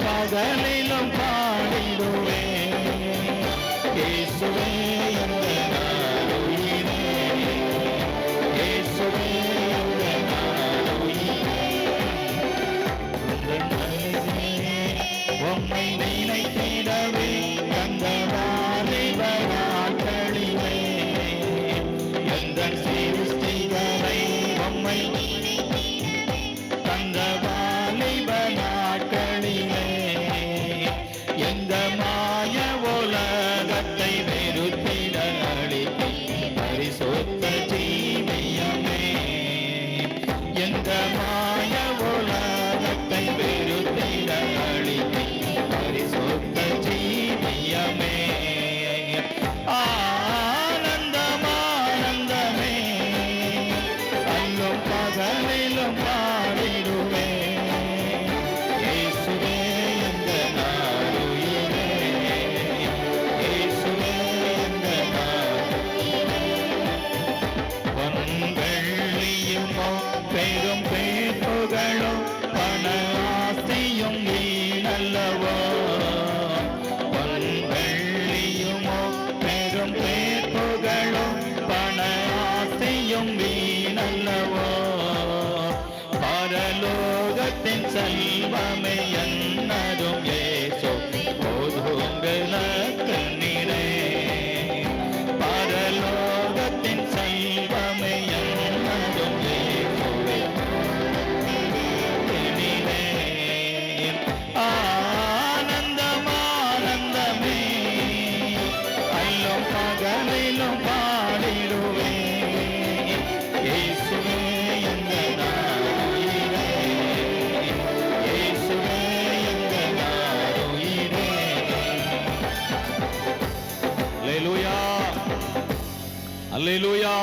பகலிலும் பாடிடுவேன். இயேசுவே எங்கள் உயிரே, இயேசுவே எங்கள் உயிரே. உம்மை நினைத்திடவே தந்த வாலிப நாட்களிலே எந்தன் சிருஷ்டிகரை உம்மை தந்த வாலிப நாட்களிலே எந்த மாய உலகத்தை வெறுத்திட அளித்தே பரிசுத்த ஜீவியமே. எந்த மாய உலகத்தை வெறுத்திட அளித்தே பரிசுத்த ஜீவியமே. ஆனந்தம் ஆனந்தமே அல்லும் பகலிலும் பாடிடுவேன். இயேசுவே எங்கள் உயிரே, இயேசுவே எங்கள் பொன்வெள்ளியுமோ பெரும் பேர்புகளோ பண ஆசையும் வீணல்லவோ. பொன்வெள்ளியுமோ பெரும் பேர்புகளோ பண ஆசையும் வீணல்லவோ. பரலோகத்தின் செல்வமே என்னதும் இயேசு போதுங்களுக்கு நீரே. பரலோகத்தின் செல்வமே என்னதும் இயேசுவே நீரே. ஆனந்தம் ஆனந்தமே அல்லும் பகலிலும் பாடிடுவேன். இயேசுவே எங்கள் உயிரே, இயேசுவே எங்கள் உயிரே. அல்லேலூயா, அல்லேலூயா.